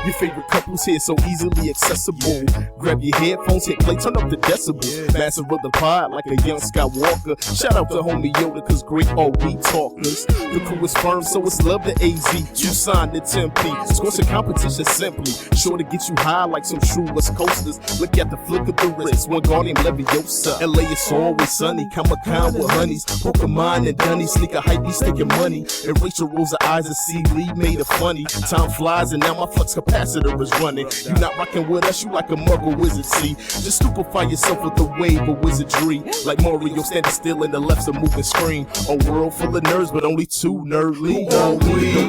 Your favorite couples here so easily accessible. Grab your headphones, hit play, turn up the decibels. Master of the pod like a young Skywalker. Shout out to homie Yoda, cause great all we talkers. The crew is firm, so it's love to AZ. You signed the Tempe. Score some competition simply. Sure to get you high like some true West Coasters. Look at the flick of the wrist, one guardian Leviosa. LA is always sunny, Comic-Con with honeys. Pokemon and Dunny, sneaker hype, be sticking money. And Rachel rolls her eyes and see Lee made it funny. Time flies and now my flux capacitor is running. You not rocking with us, you like a muggle wizard, see. Just stupefy yourself with the wave of wizardry. Like Mario standing still in the left's a moving screen. A world full of nerds, but only two nerdly. Don't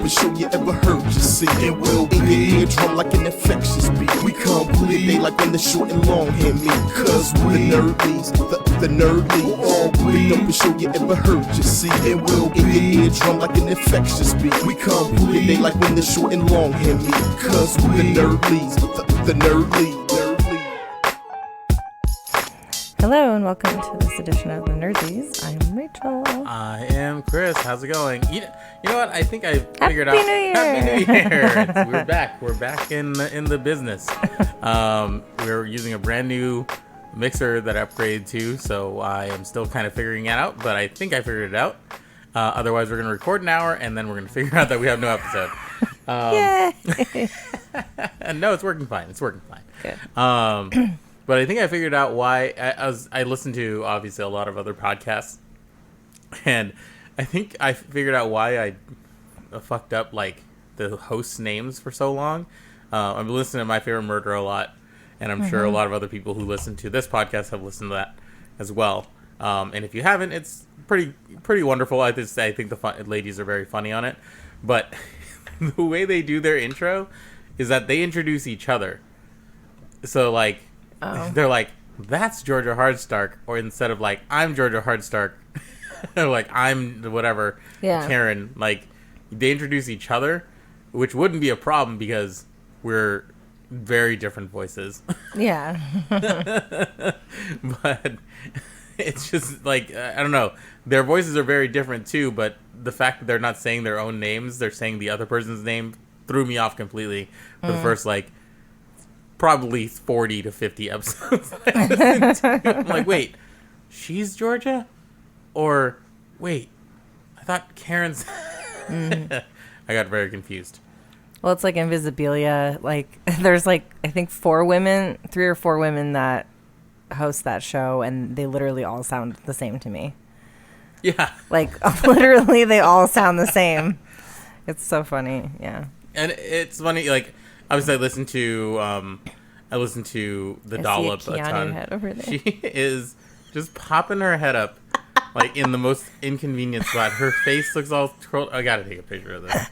be sure you ever heard you see. It will be in your eardrum like an infectious beat. We complete they like when the short and long hair meet. Cause we the nerdlies, the nerdly. Don't be sure you ever heard you see. It will be in your eardrum like an infectious beat. We complete they like when the short and long hair meet. Cause we the nerdlies, the nerdly. Hello and welcome to this edition of the Nerdsies. I'm Rachel. I am Chris. How's it going? You know what? I think I figured out. Happy New Year! Happy New Year! We're back. We're back in the business. We're using a brand new mixer that I upgraded to, so I am still kind of figuring it out, but I think I figured it out. Otherwise, we're going to record an hour, and then we're going to figure out that we have no episode. Yay! No, it's working fine. It's working fine. Good. But I think I figured out why. I listened to, obviously, a lot of other podcasts. And I think I figured out why I fucked up, like, the hosts' names for so long. I've been listening to My Favorite Murder a lot. And I'm sure a lot of other people who listen to this podcast have listened to that as well. And if you haven't, it's pretty wonderful. I think the ladies are very funny on it. But the way they do their intro is that they introduce each other. So, like... Oh. They're like, that's Georgia Hardstark, or instead of like, I'm Georgia Hardstark, or like, I'm whatever, Karen, like, they introduce each other, which wouldn't be a problem because we're very different voices. Yeah. But it's just like, I don't know, their voices are very different too, but the fact that they're not saying their own names, they're saying the other person's name, threw me off completely for the first, like, probably 40 to 50 episodes. I'm like, wait, she's Georgia? Or, wait, I thought Karen's... I got very confused. Well, it's like Invisibilia. Like, there's like, I think 3 or 4 women that host that show, and they literally all sound the same to me. Yeah. Like, literally, they all sound the same. It's so funny, yeah. And it's funny, like... Obviously, I listen to the Dollop a ton. Head over there. She is just popping her head up, like in the most inconvenient spot. Her face looks all curled. I gotta take a picture of this.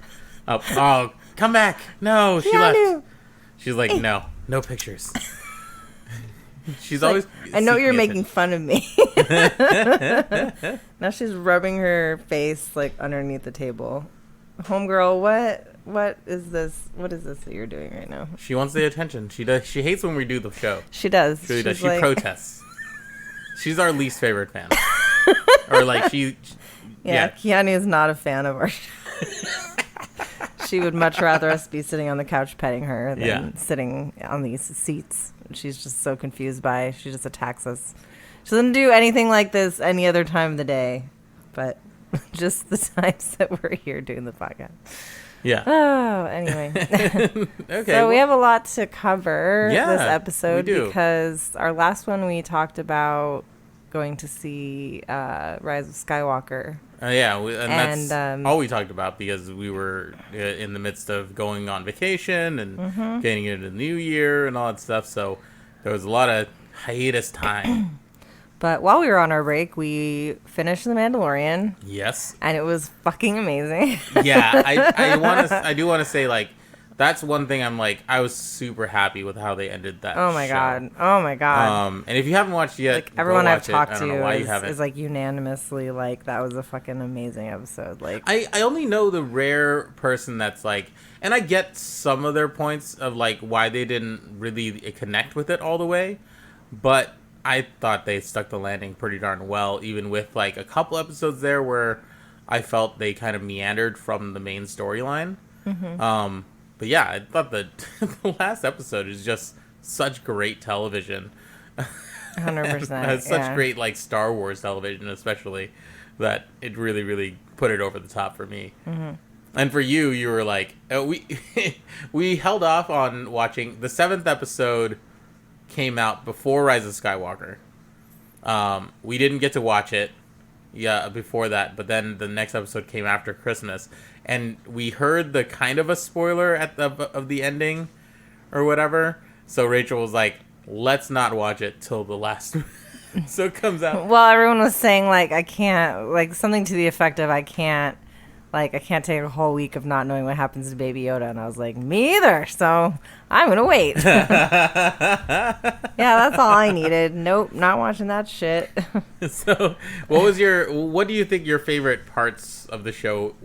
Oh, come back! No, she left. She's like, no pictures. She's always. I know you're making fun of me. Now she's rubbing her face like underneath the table. Homegirl, what is this? What is this that you're doing right now? She wants the attention. She does. She hates when we do the show. She does. She really does. She protests. She's our least favorite fan. Or like Yeah, Keanu is not a fan of our show. She would much rather us be sitting on the couch petting her than sitting on these seats. She's just so confused by. She just attacks us. She doesn't do anything like this any other time of the day, but just the times that we're here doing the podcast. Yeah. Oh, anyway. Okay. So we have a lot to cover this episode we do. Because our last one we talked about going to see Rise of Skywalker. And that's all we talked about because we were in the midst of going on vacation and getting into the new year and all that stuff. So there was a lot of hiatus time. But while we were on our break, we finished The Mandalorian. Yes. And it was fucking amazing. Yeah, I do want to say, like, that's one thing I'm like, I was super happy with how they ended that Oh my show. God. And if you haven't watched it yet, like, everyone I've talked to is like unanimously like, that was a fucking amazing episode. Like, I only know the rare person that's like, and I get some of their points of like why they didn't really connect with it all the way, but I thought they stuck the landing pretty darn well, even with like a couple episodes there where I felt they kind of meandered from the main storyline. But yeah, I thought that the last episode is just such great television. 100%. It's such great like Star Wars television, especially, that it really, really put it over the top for me. Mm-hmm. And for you, you were like, we held off on watching the 7th episode. Came out before Rise of Skywalker. We didn't get to watch it, before that. But then the next episode came after Christmas, and we heard the kind of a spoiler of the ending, or whatever. So Rachel was like, "Let's not watch it till the last." So it comes out. Well, everyone was saying like I can't, like something to the effect of I can't take a whole week of not knowing what happens to Baby Yoda, and I was like, me either. So I'm gonna wait. Yeah, that's all I needed. Nope, not watching that shit. So, what do you think your favorite parts of the show?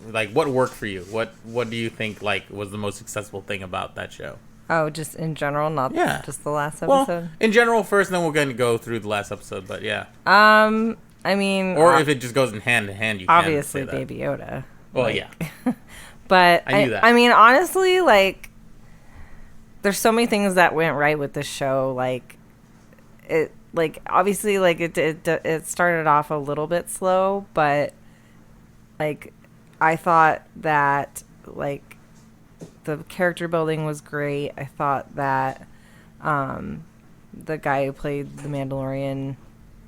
Like, what worked for you? What do you think like was the most successful thing about that show? Oh, just in general, not just the last well, episode. In general first, and then we're gonna go through the last episode. But yeah. I mean, or if it just goes in hand in hand, you obviously can say that. Baby Yoda. Well, yeah. But I knew that. I mean, honestly, like, there's so many things that went right with this show. Like, it, like, obviously, like, it started off a little bit slow, but like, I thought that like the character building was great. I thought that the guy who played the Mandalorian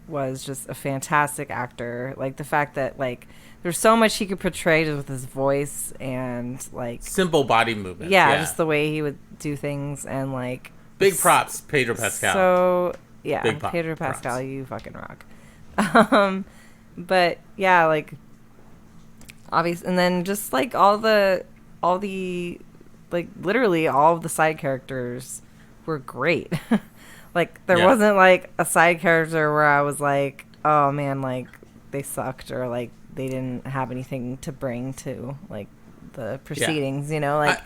was just a fantastic actor. Like the fact that like there's so much he could portray just with his voice and like simple body movements. Yeah, just the way he would do things, and like big props, Pedro Pascal. So yeah, Pedro Pascal, props. You fucking rock. But yeah, like obvious, and then just like all the like literally all of the side characters were great. Like, there wasn't, like, a side character where I was like, oh, man, like, they sucked, or, like, they didn't have anything to bring to, like, the proceedings, you know? Like,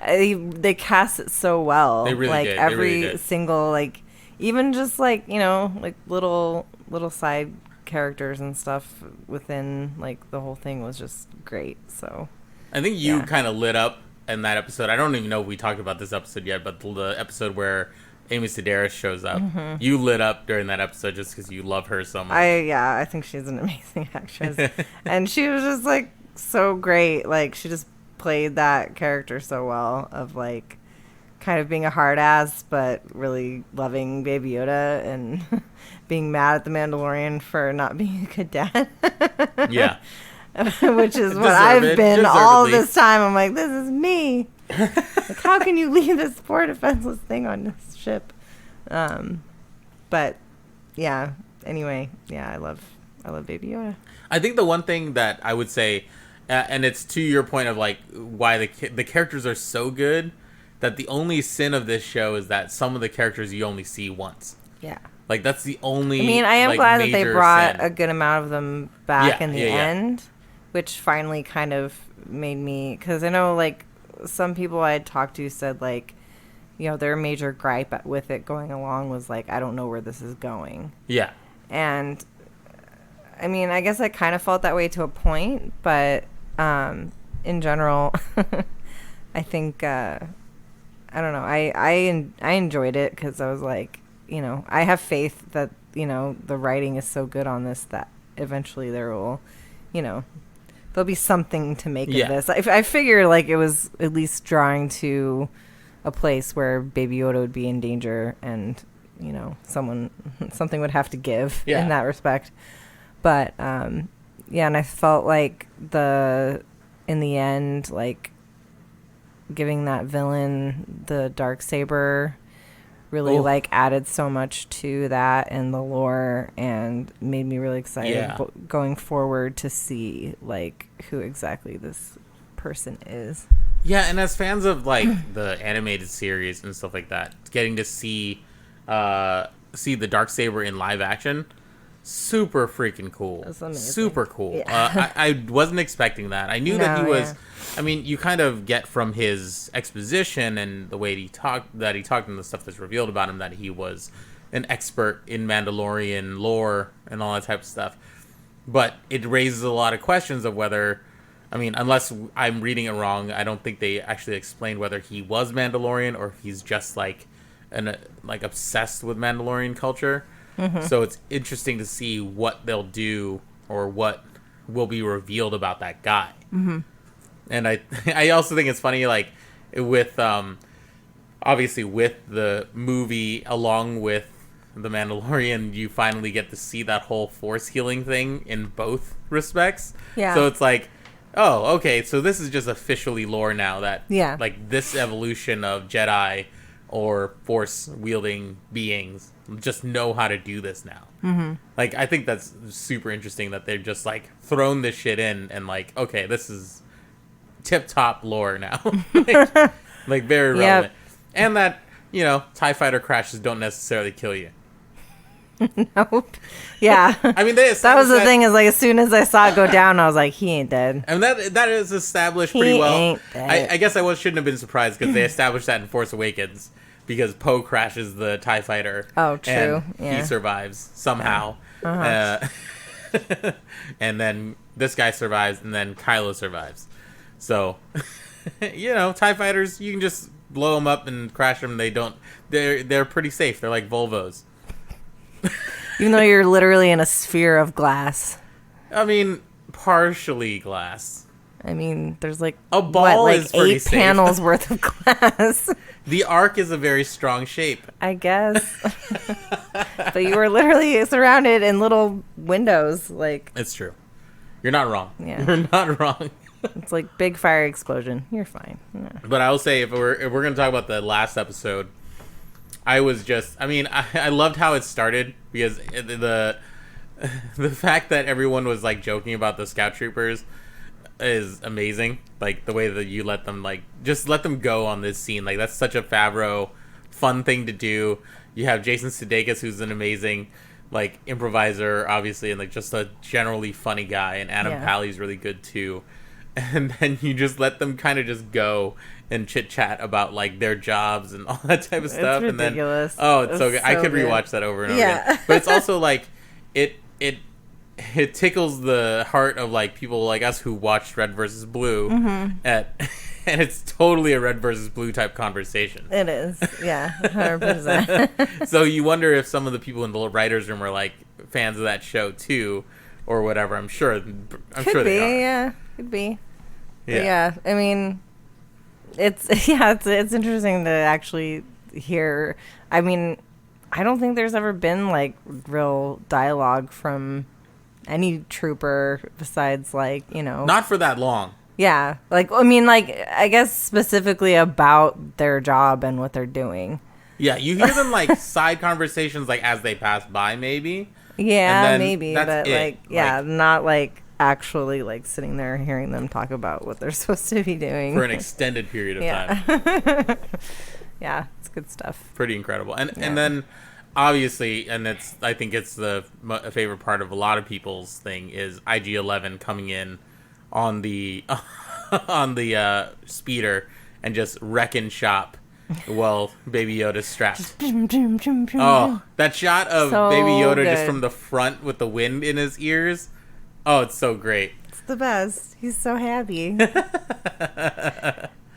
they cast it so well. They really like, did. Every single, like, even just, like, you know, like, little side characters and stuff within, like, the whole thing was just great, so. I think you kind of lit up in that episode. I don't even know if we talked about this episode yet, but the episode where Amy Sedaris shows up. Mm-hmm. You lit up during that episode just because you love her so much. I think she's an amazing actress. And she was just, like, so great. Like, she just played that character so well of, like, kind of being a hard ass, but really loving Baby Yoda and being mad at the Mandalorian for not being a good dad. Yeah. Which is what I've been all this time. I'm like, this is me. Like, how can you leave this poor defenseless thing on this ship? But yeah. Anyway, yeah, I love Baby Yoda. I think the one thing that I would say, and it's to your point of like why the characters are so good, that the only sin of this show is that some of the characters you only see once. Yeah. Like that's the only. I mean, I am glad that they brought sin. A good amount of them back in the end, which finally kind of made me, because I know like some people I had talked to said like, you know, their major gripe with it going along was like, I don't know where this is going. Yeah. And I mean, I guess I kind of felt that way to a point, but in general, I think I don't know. I enjoyed it because I was like, you know, I have faith that, you know, the writing is so good on this that eventually there will, you know, there'll be something to make of this. I figure like it was at least drawing to a place where Baby Yoda would be in danger, and you know, something would have to give in that respect. But and I felt like in the end, like giving that villain the Darksaber really like added so much to that and the lore, and made me really excited going forward to see like who exactly this person is. Yeah, and as fans of like the animated series and stuff like that, getting to see the Darksaber in live action, super freaking cool. That's amazing. Super cool. Yeah. I wasn't expecting that. I knew that he was. I mean, you kind of get from his exposition and the way he talked and the stuff that's revealed about him that he was an expert in Mandalorian lore and all that type of stuff. But it raises a lot of questions of whether I mean, unless I'm reading it wrong, I don't think they actually explained whether he was Mandalorian or if he's just like obsessed with Mandalorian culture. So it's interesting to see what they'll do or what will be revealed about that guy. And I also think it's funny, like with obviously with the movie along with the Mandalorian, you finally get to see that whole force healing thing in both respects. Yeah. So it's like, oh, okay, so this is just officially lore now that like this evolution of Jedi or force wielding beings just know how to do this now. Like, I think that's super interesting that they're just like thrown this shit in and like, okay, this is tip top lore now. like very relevant. And that, you know, TIE fighter crashes don't necessarily kill you. Nope. Yeah. I mean, that was the thing, is like as soon as I saw it go down, I was like, he ain't dead. And that is established pretty well. Ain't dead. I guess shouldn't have been surprised because they established that in Force Awakens because Poe crashes the TIE fighter. Oh, true. And he survives somehow. And then this guy survives, and then Kylo survives. So, you know, TIE fighters, you can just blow them up and crash them. They're pretty safe. They're like Volvos. Even though you're literally in a sphere of glass. I mean, partially glass. I mean, there's like a ball is pretty 8 safe. panels worth of glass. The arc is a very strong shape. I guess. But you were literally surrounded in little windows. Like, it's true. You're not wrong. Yeah. You're not wrong. It's like big fire explosion. You're fine. Yeah. But I will say, if we're going to talk about the last episode, I loved how it started because the fact that everyone was like joking about the scout troopers is amazing. Like the way that you let them just let them go on this scene. Like that's such a Favreau fun thing to do. You have Jason Sudeikis, who's an amazing like improviser, obviously, and like just a generally funny guy. And Adam Pally's really good too. And then you just let them kind of just go and chit chat about like their jobs and all that type of stuff. It's ridiculous. And then, it's so good. I could rewatch that over and over again. But it's also like it tickles the heart of like people like us who watched Red versus Blue and it's totally a Red versus Blue type conversation. It is. Yeah. 100%. So you wonder if some of the people in the writers' room are like fans of that show too or whatever. I'm sure they are. Yeah. Could be. Yeah. I mean, it's interesting to actually hear. I mean, I don't think there's ever been like real dialogue from any trooper besides like, you know, not for that long. Yeah. Like, I mean, like, I guess specifically about their job and what they're doing. Yeah. You hear them like side conversations like as they pass by maybe. Yeah, maybe. But it. Not like actually like sitting there hearing them talk about what they're supposed to be doing for an extended period of time. Yeah, it's good stuff. Pretty incredible. And then obviously, and I think it's a favorite part of a lot of people's thing is IG-11 coming in on the speeder and just wrecking shop while Baby Yoda's strapped. Oh, that shot of Baby Yoda just from the front with the wind in his ears. Oh, it's so great. It's the best. He's so happy.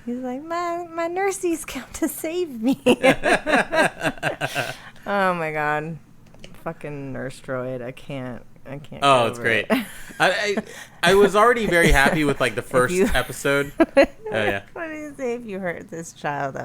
He's like, my nurses come to save me. Oh my god. Fucking nurse droid. I can't. Oh, it's great. I was already very happy with like the first episode. Oh yeah. What do you say if you hurt this child?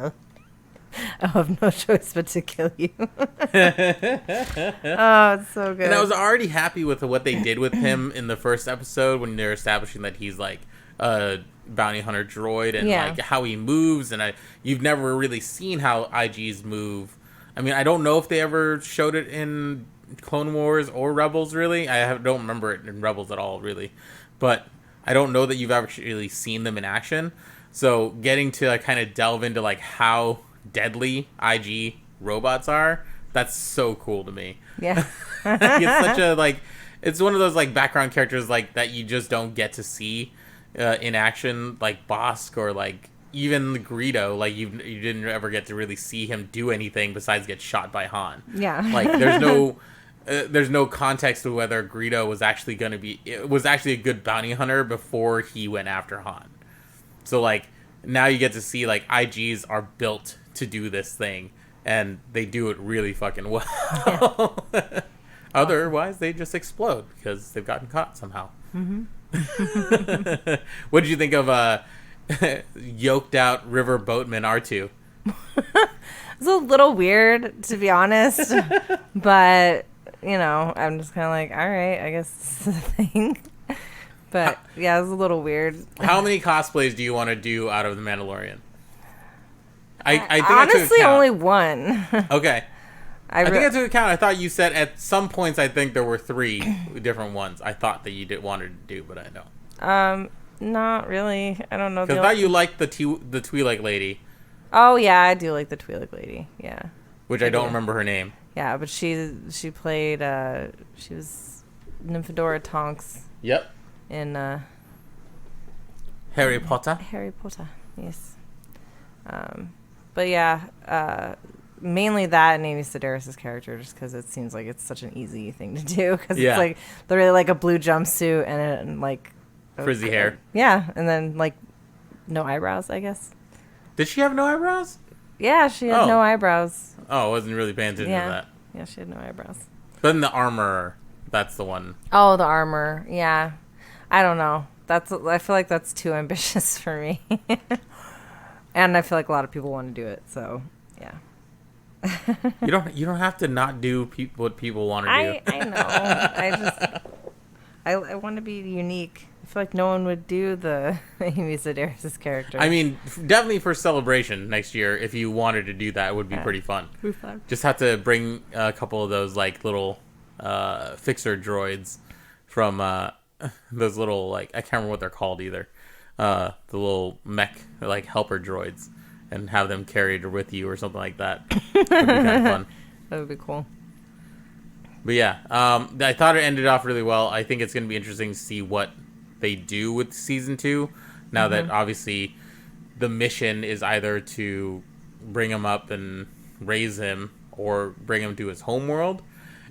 I'll have no choice but to kill you. Oh, it's so good. And I was already happy with what they did with him in the first episode when they're establishing that he's like a bounty hunter droid and like how he moves. And you've never really seen how IGs move. I mean, I don't know if they ever showed it in Clone Wars or Rebels, really. Don't remember it in Rebels at all, really. But I don't know that you've actually seen them in action. So getting to like kind of delve into like how deadly IG robots are, that's so cool to me. Yeah. It's such a like, it's one of those like background characters like that you just don't get to see in action, like Bosk or like even Greedo. Like you didn't ever get to really see him do anything besides get shot by Han. Yeah. Like there's no there's no context to whether Greedo was actually a good bounty hunter before he went after Han. So like now you get to see like IGs are built to do this thing, and they do it really fucking well. Yeah. Otherwise, they just explode because they've gotten caught somehow. Mm-hmm. What did you think of yoked out river boatman R2? It's a little weird, to be honest, but I'm just kind of like, all right, I guess this is a thing. But yeah, it was a little weird. How many cosplays do you want to do out of the Mandalorian? I think honestly only one. Okay. I think I took account. I thought you said at some points. I think there were 3 different ones. I thought that you wanted to do, but I don't. Not really. I don't know. Because I thought you liked the Twi'lek lady. Oh yeah, I do like the Twi'lek lady. Yeah. Which I don't remember her name. Yeah, but she played. She was Nymphadora Tonks. Yep. In Harry Potter. Harry Potter. Yes. But yeah. Mainly that and Amy Sedaris' character, just because it seems like it's such an easy thing to do. Because it's like literally like a blue jumpsuit and like frizzy hair. Yeah, and then like no eyebrows, I guess. Did she have no eyebrows? Yeah, she had no eyebrows. Oh, I wasn't really paying attention to that. Yeah, she had no eyebrows. But then the armor, that's the one. Oh, the armor. Yeah. I don't know. I feel like that's too ambitious for me. And I feel like a lot of people want to do it, so yeah. You don't have to not do what people want to do. I know. I want to be unique. I feel like no one would do the Amy Sedaris' character. I mean, definitely for Celebration next year, if you wanted to do that, it would be pretty fun. Just have to bring a couple of those like little fixer droids from those little like I can't remember what they're called either. The little mech like helper droids. And have them carried with you or something like that. That'd be kind of fun. That would be cool. But yeah, I thought it ended off really well. I think it's going to be interesting to see what they do with season 2. Now that obviously the mission is either to bring him up and raise him or bring him to his homeworld.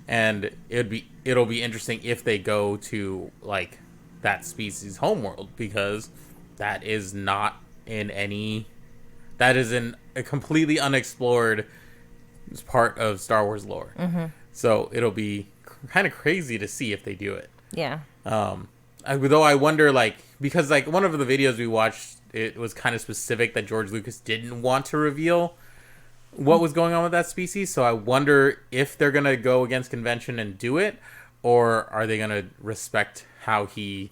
And it'll be interesting if they go to like that species' homeworld, because that is not in any... That is in a completely unexplored part of Star Wars lore. Mm-hmm. So it'll be kind of crazy to see if they do it. Yeah. Though I wonder, like, because like one of the videos we watched, it was kind of specific that George Lucas didn't want to reveal what was going on with that species. So I wonder if they're going to go against convention and do it, or are they going to respect how he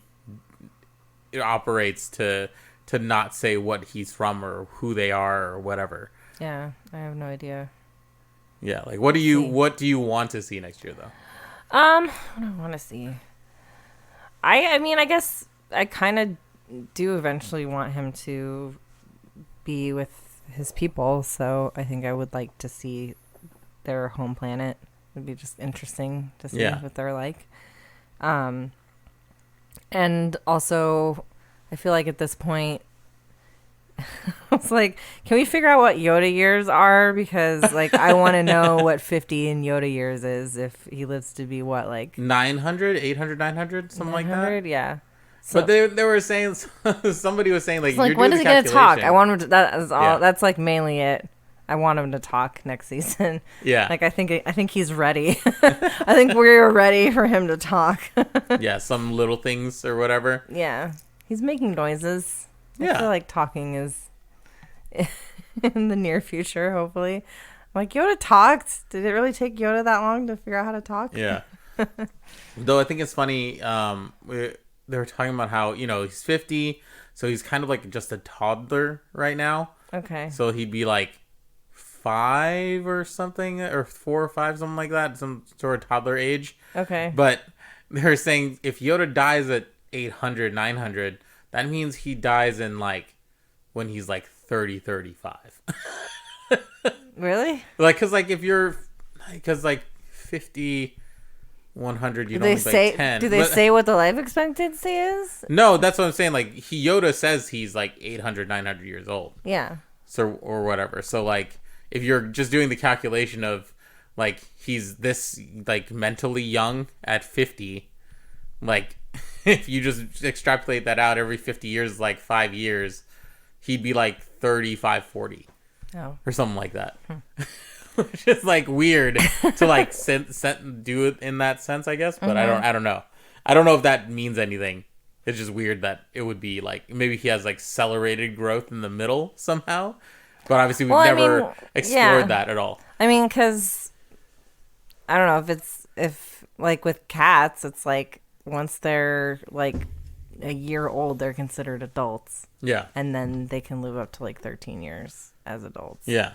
operates to not say what he's from or who they are or whatever. Yeah, I have no idea. Yeah, like what do you want to see next year though? What do I want to see? I mean, I guess I kind of do eventually want him to be with his people, so I think I would like to see their home planet. It'd be just interesting to see what they're like. And also, I feel like at this point, it's like, can we figure out what Yoda years are? Because like, I want to know what 50 in Yoda years is if he lives to be what, like 900, 800, 900, something 900, like that. Yeah. So, but they were saying, somebody was saying like, when is he gonna talk? I want him to. That's all. Yeah. That's like mainly it. I want him to talk next season. Yeah. Like I think he's ready. I think we're ready for him to talk. Yeah, some little things or whatever. Yeah. He's making noises. Yeah. I feel like talking is in the near future, hopefully. I'm like, Yoda talked. Did it really take Yoda that long to figure out how to talk? Yeah. Though I think it's funny, they were talking about how, he's 50, so he's kind of like just a toddler right now. Okay. So he'd be like 5 or something, or 4 or 5, something like that, some sort of toddler age. Okay. But they're saying if Yoda dies at 800, 900, that means he dies in like when he's like 30, 35. Really? Like, because like 50, 100, you'd only say 10. Do they say what the life expectancy is? No, that's what I'm saying. Like, Yoda says he's like 800, 900 years old. Yeah. So, or whatever. So, like, if you're just doing the calculation of like he's this like mentally young at 50. Like if you just extrapolate that out, every 50 years, like 5 years, he'd be like 35, 40 or something like that. Which is like weird to like do it in that sense, I guess. But I don't know. I don't know if that means anything. It's just weird that it would be like maybe he has like accelerated growth in the middle somehow. But obviously we've never explored that at all. I mean, because I don't know if like with cats, it's like once they're like a year old, they're considered adults. Yeah. And then they can live up to like 13 years as adults. Yeah.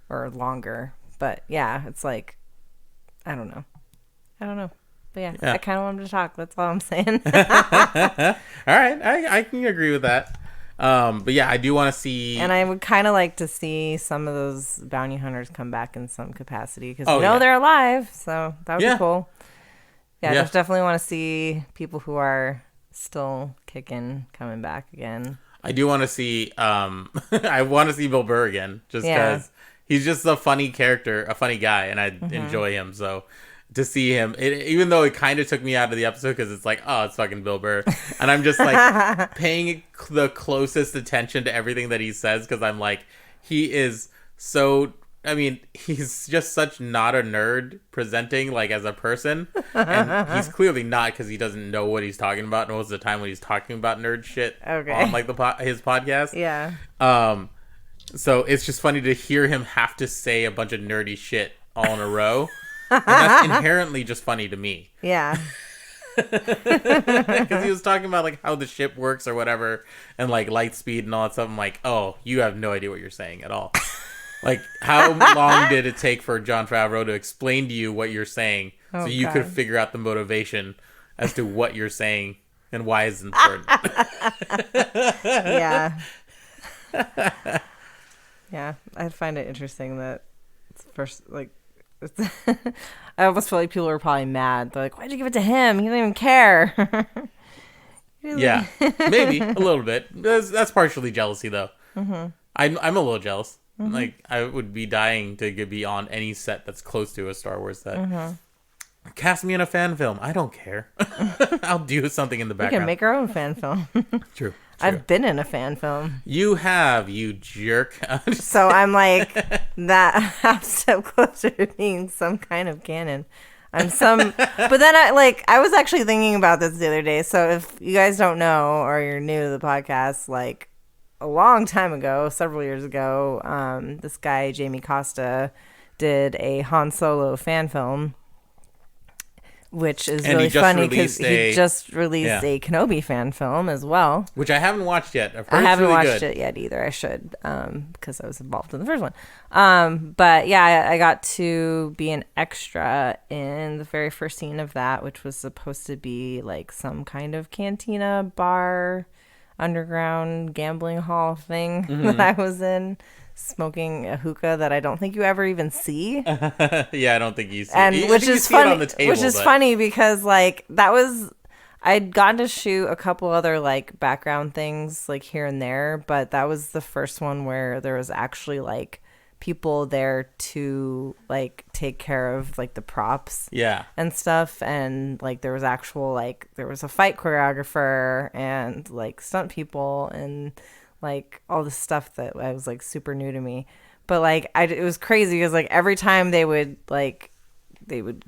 Or longer. But yeah, it's like, I don't know. But yeah. I kind of want him to talk. That's all I'm saying. All right. I can agree with that. But yeah, I do want to see. And I would kind of like to see some of those bounty hunters come back in some capacity because we know they're alive. So that would be cool. Yeah, I just definitely want to see people who are still kicking coming back again. I do want to see. I want to see Bill Burr again, just because he's just a funny character, a funny guy, and I enjoy him. So to see him, even though it kind of took me out of the episode because it's like, oh, it's fucking Bill Burr, and I'm just like paying the closest attention to everything that he says because I'm like, he is so. I mean, he's just such not a nerd presenting like as a person, and he's clearly not because he doesn't know what he's talking about most of the time when he's talking about nerd shit on like his podcast. Yeah. So it's just funny to hear him have to say a bunch of nerdy shit all in a row. And that's inherently just funny to me. Yeah. Because he was talking about like how the ship works or whatever, and like light speed and all that stuff. I'm like, oh, you have no idea what you're saying at all. Like, how long did it take for Jon Favreau to explain to you what you're saying so you could figure out the motivation as to what you're saying and why it's important? Yeah. Yeah, I find it interesting that it's first, like, I almost feel like people are probably mad. They're like, why'd you give it to him? He didn't even care. Yeah, maybe a little bit. That's partially jealousy, though. Mm-hmm. I'm a little jealous. Mm-hmm. Like, I would be dying to be on any set that's close to a Star Wars set. Mm-hmm. Cast me in a fan film. I don't care. I'll do something in the background. We can make our own fan film. True. I've been in a fan film. You have, you jerk. So I'm like that half step closer to being some kind of canon. But then I was actually thinking about this the other day. So if you guys don't know or you're new to the podcast, like a long time ago, several years ago, this guy, Jamie Costa, did a Han Solo fan film, which is really funny because he just released a Kenobi fan film as well. Which I haven't watched yet. I haven't watched it yet either. I should, because I was involved in the first one. But yeah, I got to be an extra in the very first scene of that, which was supposed to be like some kind of cantina bar, underground gambling hall thing that I was in, smoking a hookah that I don't think you ever even see. Yeah, I don't think you see. And which is funny. Funny because like I'd gotten to shoot a couple other like background things like here and there, but that was the first one where there was actually like people there to like take care of like the props and stuff, and like there was a fight choreographer and like stunt people and like all this stuff that was like super new to me. But like it was crazy because like every time they would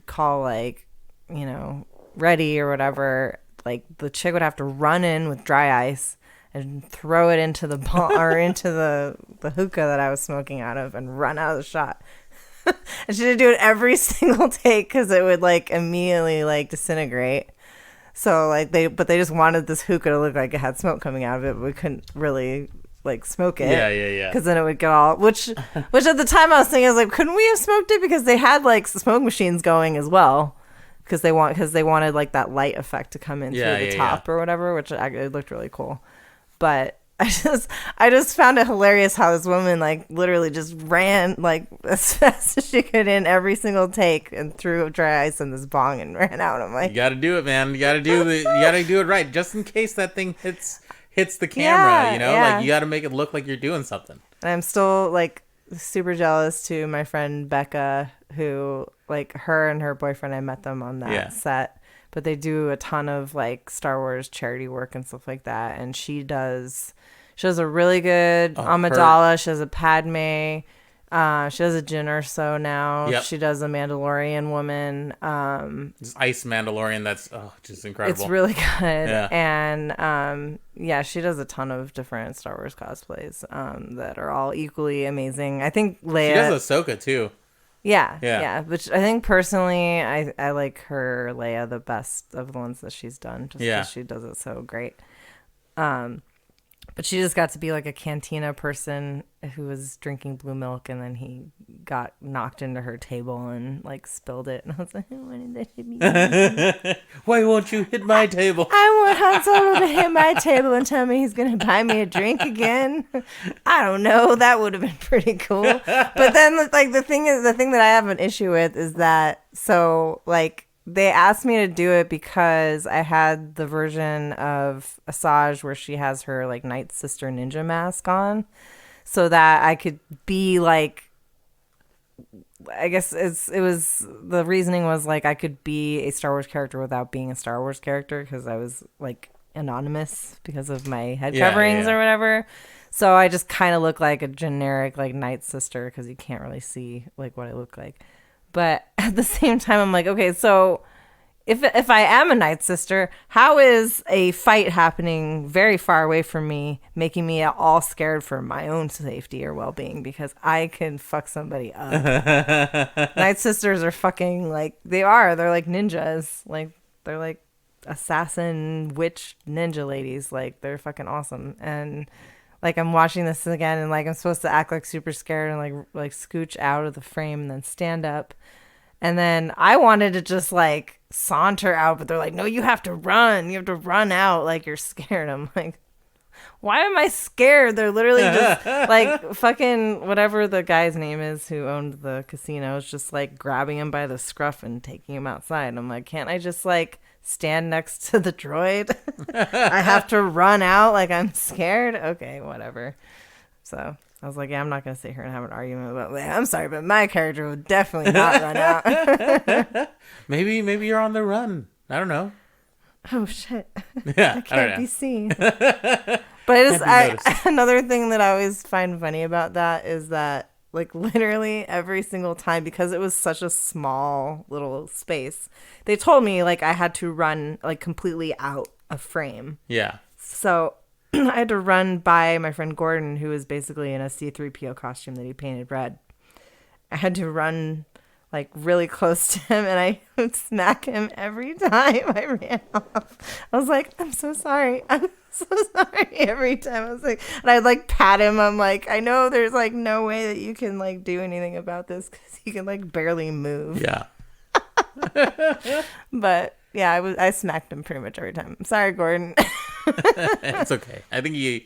call like, you know, ready or whatever, like the chick would have to run in with dry ice and throw it into the ball or into the hookah that I was smoking out of and run out of the shot. And she had to do it every single take because it would like immediately like disintegrate. So like they just wanted this hookah to look like it had smoke coming out of it, but we couldn't really like smoke it. Yeah. Because then it would get all which at the time I was thinking, I was like, couldn't we have smoked it because they had like smoke machines going as well. Because they wanted like that light effect to come in through the top or whatever, which it looked really cool. But I just found it hilarious how this woman like literally just ran like as fast as she could in every single take and threw dry ice in this bong and ran out. I'm like, you got to do it, man. You got to do it right, just in case that thing hits the camera. You know, like you got to make it look like you're doing something. And I'm still like super jealous to my friend Becca, who like her and her boyfriend, I met them on that set, but they do a ton of like Star Wars charity work and stuff like that. And she does a really good Amidala. She does a Padme. She does a Jyn Erso now. Yep. She does a Mandalorian woman. This Ice Mandalorian, that's just incredible. It's really good. Yeah. And she does a ton of different Star Wars cosplays that are all equally amazing. I think Leia. She does Ahsoka too. Yeah. But I think personally, I like her Leia the best of the ones that she's done, just because she does it so great. But she just got to be like a cantina person who was drinking blue milk, and then he got knocked into her table and like spilled it. And I was like, why did that hit me? Why won't you hit my table? I want Han Solo to hit my table and tell me he's going to buy me a drink again. I don't know. That would have been pretty cool. But then like the thing that I have an issue with is that, so like, they asked me to do it because I had the version of Asajj where she has her like Night Sister ninja mask on, so that I could be like, I guess it was the reasoning was like I could be a Star Wars character without being a Star Wars character, because I was like anonymous because of my head coverings or whatever. So I just kind of look like a generic like Night Sister, because you can't really see like what I look like. But at the same time, I'm like, okay, so if I am a Night Sister, how is a fight happening very far away from me making me all scared for my own safety or well-being? Because I can fuck somebody up. Night Sisters are fucking like, they're like ninjas. Like, they're like assassin witch ninja ladies. Like, they're fucking awesome. And like, I'm watching this again, and like I'm supposed to act like super scared and like scooch out of the frame and then stand up. And then I wanted to just like saunter out, but they're like, no, you have to run. You have to run out like you're scared. I'm like, why am I scared? They're literally just like fucking whatever the guy's name is who owned the casino is just like grabbing him by the scruff and taking him outside. I'm like, can't I just like stand next to the droid? I have to run out like I'm scared? Okay, whatever. So I was like, yeah, I'm not going to sit here and have an argument about that. I'm sorry, but my character would definitely not run out. Maybe you're on the run. I don't know. Oh, shit. Yeah, I can't be seen. But it is, another thing that I always find funny about that is that, like, literally every single time, because it was such a small little space, they told me, like, I had to run, like, completely out of frame. Yeah. So I had to run by my friend Gordon, who was basically in a C-3PO costume that he painted red. I had to run like really close to him, and I would smack him every time I ran off. I was like, I'm so sorry. I'm so sorry every time. I was like, and I'd like pat him. I'm like, I know there's like no way that you can like do anything about this because he can like barely move. Yeah. But yeah, I smacked him pretty much every time. I'm sorry, Gordon. It's okay. I think he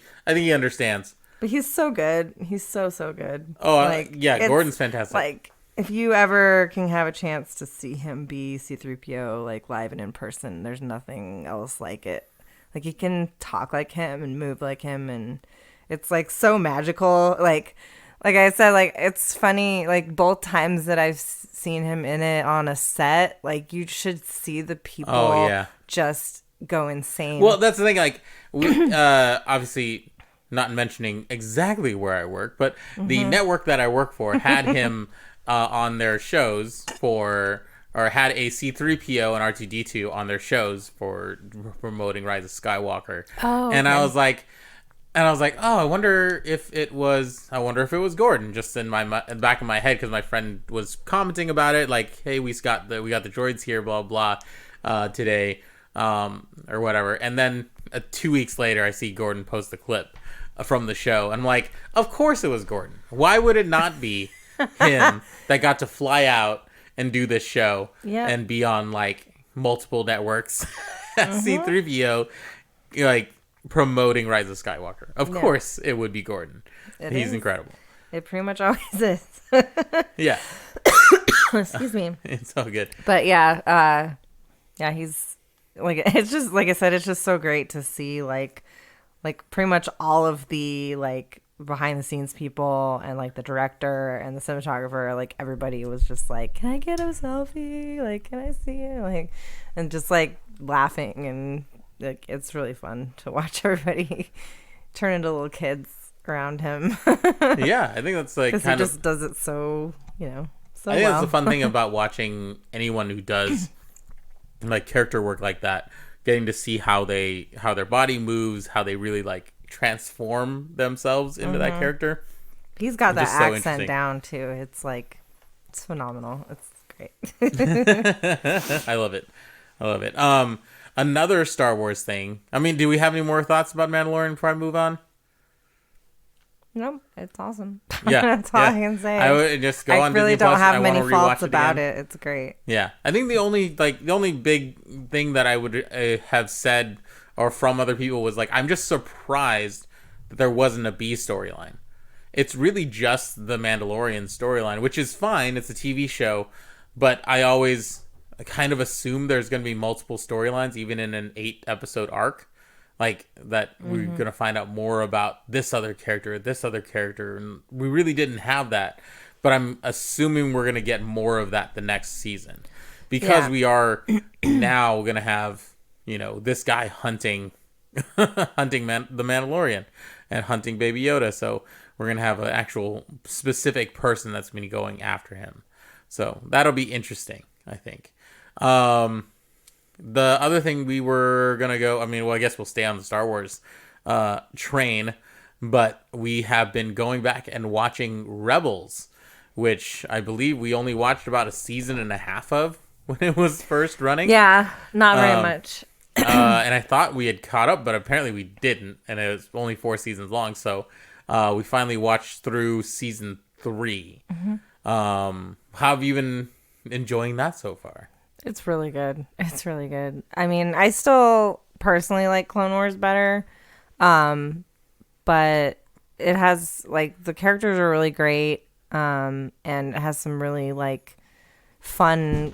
understands. But he's so good. He's so good. Oh, like, yeah, Gordon's fantastic. Like, if you ever can have a chance to see him be C-3PO like live and in person, there's nothing else like it. Like, he can talk like him and move like him, and it's like so magical. Like I said, like, it's funny, like, both times that I've seen him in it on a set, like, you should see the people just go insane. Well, that's the thing, like, we, obviously, not mentioning exactly where I work, but the network that I work for had him on their shows had a C-3PO and R2-D2 on their shows for promoting Rise of Skywalker. Oh, okay. And I was like, oh, I wonder if it was Gordon, just in the back of my head, because my friend was commenting about it, like, hey, we got the droids here, blah blah, today, or whatever. And then 2 weeks later, I see Gordon post the clip from the show, and I'm like, of course it was Gordon. Why would it not be him that got to fly out and do this show and be on like multiple networks as C-3PO, like, promoting Rise of Skywalker? Of course it would be Gordon. He's incredible. It pretty much always is. Yeah. Excuse me. It's all good. But yeah, he's like, it's just like I said, it's just so great to see like pretty much all of the like behind the scenes people and like the director and the cinematographer, like everybody was just like, can I get a selfie? Like, can I see it? Like, and just like laughing, and like it's really fun to watch everybody turn into little kids around him. Yeah, I think that's like because he just does it so, you know, so I think well. that's the fun thing about watching anyone who does like character work like that, getting to see how their body moves, how they really like transform themselves into that character. He's got that so accent down too. It's like, it's phenomenal. It's great. I love it. Another Star Wars thing. I mean, do we have any more thoughts about Mandalorian before I move on? No, it's awesome. Yeah, that's all I can say. I would just go I on really Disney don't Plus. have I many wanna faults rewatch about again. it. It's great. Yeah, I think the only big thing that I would have said or from other people was like, I'm just surprised that there wasn't a B storyline. It's really just the Mandalorian storyline, which is fine. It's a TV show, but I always kind of assume there's going to be multiple storylines, even in an 8-episode arc. Like, that we're going to find out more about this other character, and we really didn't have that. But I'm assuming we're going to get more of that the next season. Because we are now going to have, you know, this guy hunting the Mandalorian and hunting Baby Yoda. So we're going to have an actual specific person that's going to be going after him. So that'll be interesting, I think. The other thing we were going to go, I guess we'll stay on the Star Wars train, but we have been going back and watching Rebels, which I believe we only watched about a season and a half of when it was first running. Yeah, not very much. And I thought we had caught up, but apparently we didn't, and it was only 4 seasons long, so we finally watched through season 3. How have you been enjoying that so far? It's really good. It's really good. I mean, I still personally like Clone Wars better. But it has, like, the characters are really great. And it has some really, like, fun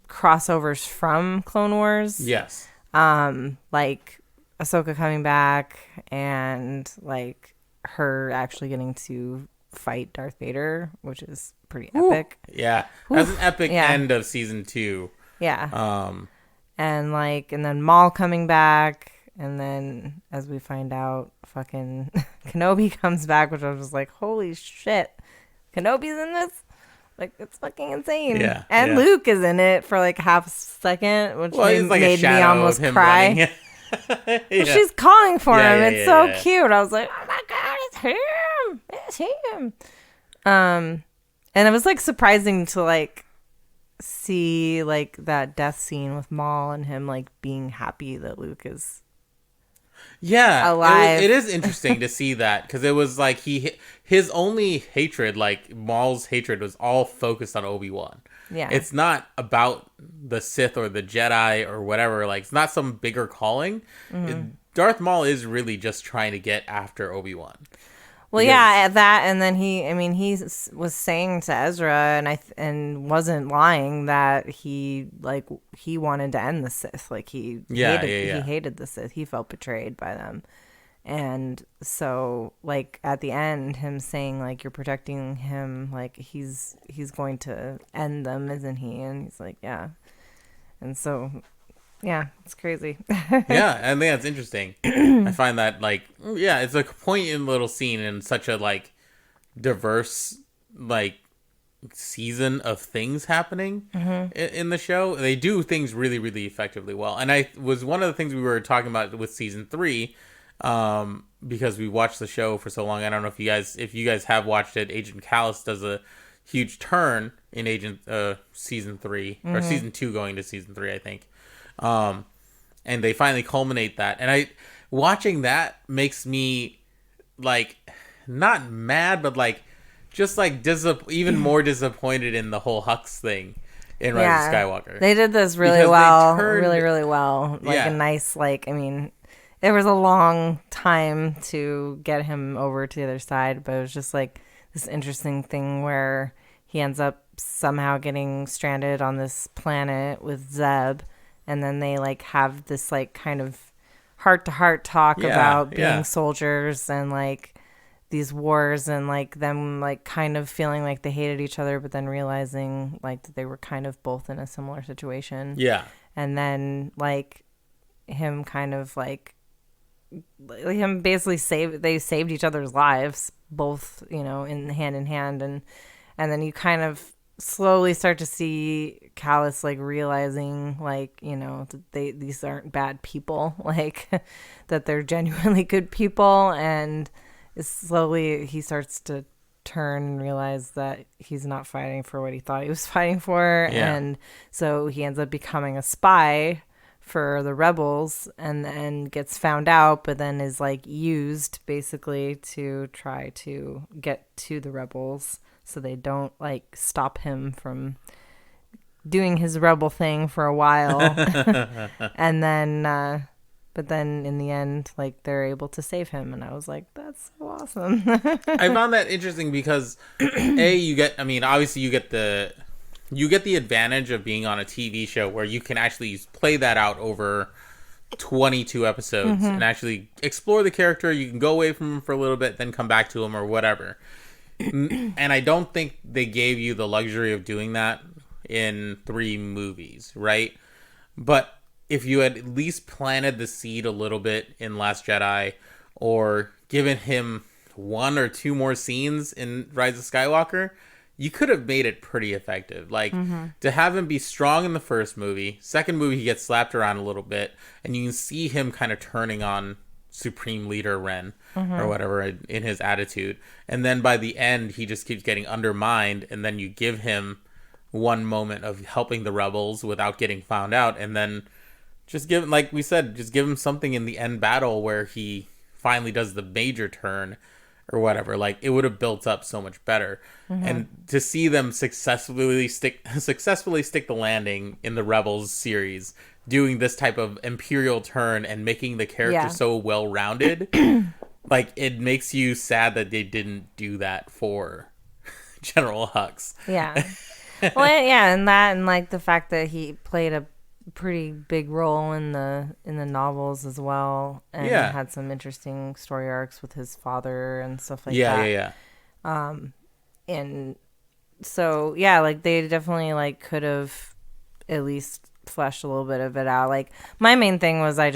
crossovers from Clone Wars. Yes. Like Ahsoka coming back and, like, her actually getting to fight Darth Vader, which is pretty epic. Yeah. That's an epic end of season 2. Yeah. And then Maul coming back, and then as we find out, fucking Kenobi comes back, which I was just like, holy shit, Kenobi's in this? Like, it's fucking insane. Yeah. And Luke is in it for like half a second, which like made me almost cry. She's calling for him. It's so cute. I was like, oh my god, it's him. It's him. And it was like surprising to like see like that death scene with Maul and him like being happy that Luke is alive. It is interesting to see that, because it was like his only hatred, like Maul's hatred, was all focused on Obi-Wan. Yeah, it's not about the Sith or the Jedi or whatever. Like, it's not some bigger calling. Darth Maul is really just trying to get after Obi-Wan. Well, yeah, that, and then he was saying to Ezra, and wasn't lying, that he wanted to end the Sith. Like, he hated the Sith. He felt betrayed by them. And so, like, at the end, him saying, like, you're protecting him, like, he's going to end them, isn't he? And he's like, yeah. And so, yeah, it's crazy. Yeah, I think that's interesting. I find that, like, yeah, it's a poignant little scene in such a, like, diverse, like, season of things happening in the show. They do things really, really effectively well. And I was one of the things we were talking about with season 3, because we watched the show for so long. I don't know if you guys have watched it. Agent Callus does a huge turn in season 3 or season 2 going to season 3, I think. And they finally culminate that. And watching that makes me, like, not mad, but, like, just, like, even more disappointed in the whole Hux thing in Rise of Skywalker. They did this really well. Really, really well. Like, a nice, like, I mean, it was a long time to get him over to the other side, but it was just, like, this interesting thing where he ends up somehow getting stranded on this planet with Zeb. And then they, like, have this, like, kind of heart-to-heart talk about being soldiers and, like, these wars and like them like kind of feeling like they hated each other, but then realizing like that they were kind of both in a similar situation. Yeah. And then like him kind of like him basically saved each other's lives, both, you know, in hand, and then you kind of slowly start to see Callus like realizing like, you know, that these aren't bad people, like that they're genuinely good people, and slowly he starts to turn and realize that he's not fighting for what he thought he was fighting for. Yeah. And so he ends up becoming a spy for the rebels, and then gets found out, but then is like used basically to try to get to the rebels so they don't like stop him from doing his rebel thing for a while. And then but then in the end, like, they're able to save him, and I was like, that's so awesome. I found that interesting because obviously you get the advantage of being on a TV show where you can actually play that out over 22 episodes and actually explore the character. You can go away from him for a little bit, then come back to him or whatever. And I don't think they gave you the luxury of doing that in 3 movies, right? But if you had at least planted the seed a little bit in Last Jedi, or given him 1 or 2 more scenes in Rise of Skywalker, you could have made it pretty effective. Like, to have him be strong in the first movie, second movie he gets slapped around a little bit, and you can see him kind of turning on Supreme Leader Ren or whatever in his attitude. And then by the end, he just keeps getting undermined, and then you give him 1 moment of helping the rebels without getting found out, and then just give, like we said, just give him something in the end battle where he finally does the major turn or whatever. Like, it would have built up so much better. And to see them successfully stick the landing in the Rebels series, doing this type of Imperial turn and making the character so well-rounded, like, it makes you sad that they didn't do that for General Hux. Yeah. Well, yeah, and that, and like the fact that he played a pretty big role in the novels as well, and had some interesting story arcs with his father and stuff like that. And so like they definitely like could have at least fleshed a little bit of it out. Like, my main thing was I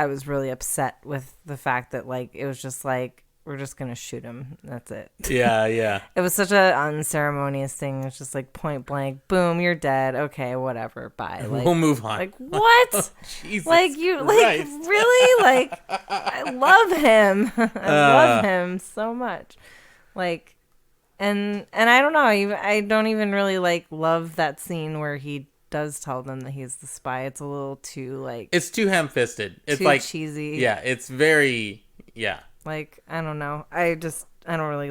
was really upset with the fact that like it was just like, we're just gonna shoot him, that's it. It was such an unceremonious thing. It's just like point blank, boom, you're dead, okay, whatever, bye. Like, we'll move on. Like, what? Jesus like, you Christ. like, really? Like, I love him. I love him so much. Like, and I don't know, I don't even really like love that scene where he does tell them that he's the spy. It's a little too like, it's too ham-fisted. It's too like cheesy. It's very Like, I don't know. I don't really.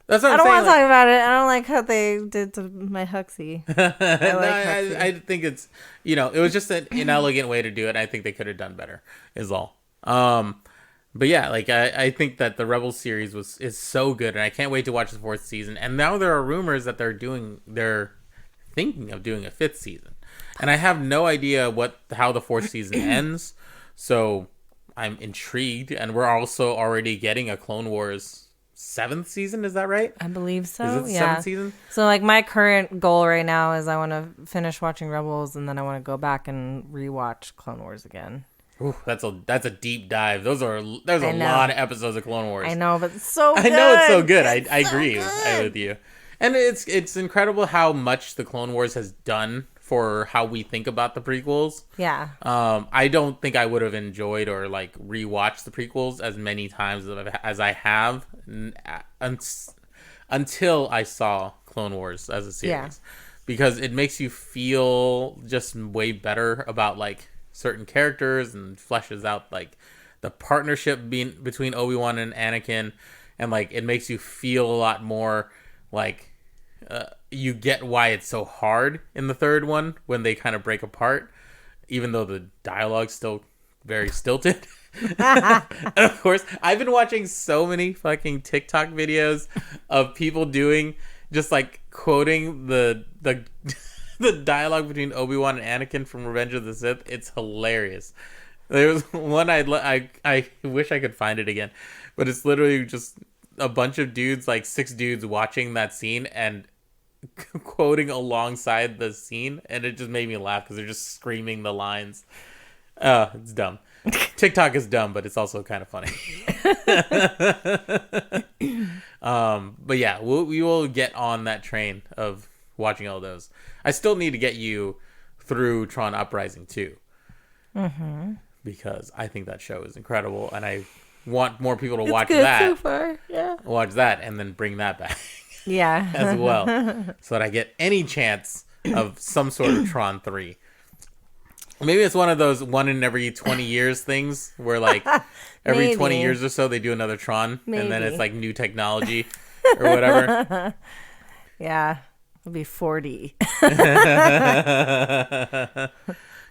That's what I I'm don't saying. want to talk about it. I don't like how they did to my Huxley. I think it's, it was just an inelegant way to do it. I think they could have done better, is all. But yeah, like, I think that the Rebels series is so good, and I can't wait to watch the 4th season. And now there are rumors that they're thinking of doing a 5th season, and I have no idea how the 4th season ends. So I'm intrigued, and we're also already getting a Clone Wars 7th season. Is that right? I believe so. Is it the 7th season? So like, my current goal right now is I want to finish watching Rebels, and then I want to go back and rewatch Clone Wars again. Ooh, that's a deep dive. There's a lot of episodes of Clone Wars. I know, but it's so good. I know it's so good. I so agree good. with you. And it's incredible how much the Clone Wars has done for how we think about the prequels. Yeah. I don't think I would have enjoyed or like rewatched the prequels as many times as I have until I saw Clone Wars as a series, because it makes you feel just way better about like certain characters and fleshes out like the partnership between Obi-Wan and Anakin, and like it makes you feel a lot more like you get why it's so hard in the 3rd one when they kind of break apart, even though the dialogue's still very stilted. And of course, I've been watching so many fucking TikTok videos of people doing just like quoting the dialogue between Obi-Wan and Anakin from Revenge of the Sith. It's hilarious. There was one I wish I could find it again, but it's literally just a bunch of dudes, like 6 dudes, watching that scene and quoting alongside the scene, and it just made me laugh because they're just screaming the lines. It's dumb. TikTok is dumb, but it's also kind of funny. But yeah, we will get on that train of watching all those. I still need to get you through Tron Uprising too, because I think that show is incredible, and I want more people to watch that. So far. Yeah. Watch that, and then bring that back. Yeah. As well, so that I get any chance of some sort of Tron 3. Maybe it's one of those 1 in every 20 years things where like every 20 years or so they do another Tron. Maybe. And then it's like new technology or whatever. Yeah. It'll be 40.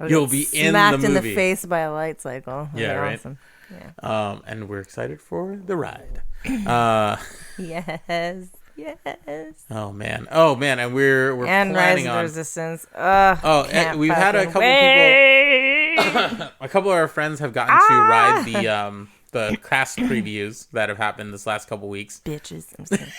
You'll be in the movie. Smacked in the face by a light cycle. Yeah, right? Awesome. Yeah. And we're excited for the ride. Yes. Oh man, and we're and planning Rise on of Resistance. And we've had a couple people. A couple of our friends have gotten to ride the cast previews that have happened this last couple weeks. Bitches, I'm sorry.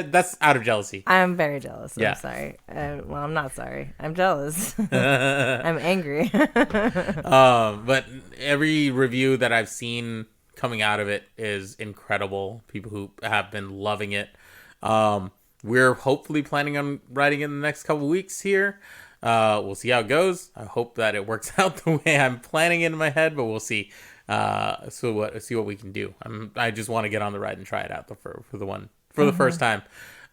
That's out of jealousy. I'm very jealous. Yeah. I'm sorry. Well, I'm not sorry. I'm jealous. I'm angry. But every review that I've seen coming out of it is incredible. People who have been loving it. We're hopefully planning on riding in the next couple weeks here. We'll see how it goes. I hope that it works out the way I'm planning it in my head, but we'll see. See what we can do. I just want to get on the ride and try it out for the first time.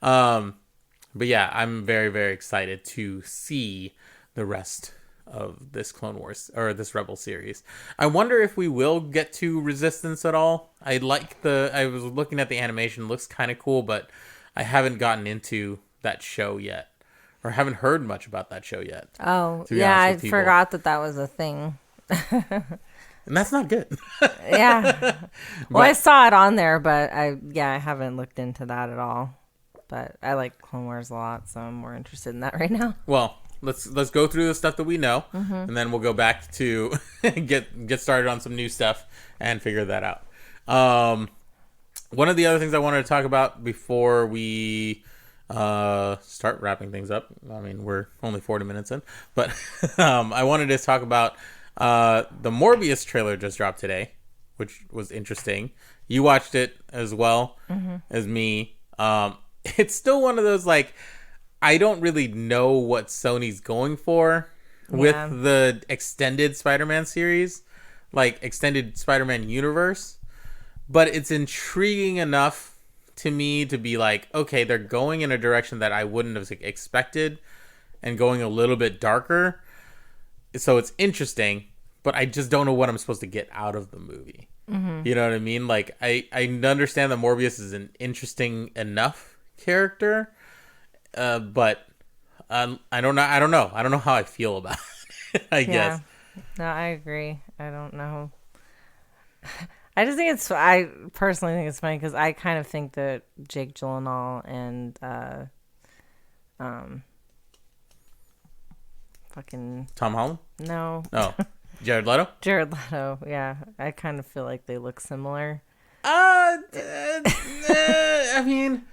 But yeah, I'm very, very excited to see the rest of this Clone Wars or this Rebel series. I wonder if we will get to Resistance at all. I was looking at the animation, looks kind of cool, but I haven't gotten into that show yet, or haven't heard much about that show yet. Oh, yeah, I forgot that was a thing. And that's not good. Yeah. Well, I saw it on there, but I haven't looked into that at all. But I like Clone Wars a lot, so I'm more interested in that right now. Well, let's go through the stuff that we know, and then we'll go back to get started on some new stuff and figure that out. One of the other things I wanted to talk about before we start wrapping things up, I mean, we're only 40 minutes in, but I wanted to talk about the Morbius trailer just dropped today, which was interesting. You watched it as well as me. It's still one of those, like, I don't really know what Sony's going for with the extended Spider-Man series, like extended Spider-Man universe. But it's intriguing enough to me to be like, okay, they're going in a direction that I wouldn't have expected and going a little bit darker. So it's interesting, but I just don't know what I'm supposed to get out of the movie. You know what I mean? Like, I understand that Morbius is an interesting enough character, but I don't know. I don't know how I feel about it, I guess. No, I agree. I don't know. I personally think it's funny because I kind of think that Jake Gyllenhaal and fucking Tom Holland? No. Oh, Jared Leto? Jared Leto, yeah. I kind of feel like they look similar. I mean,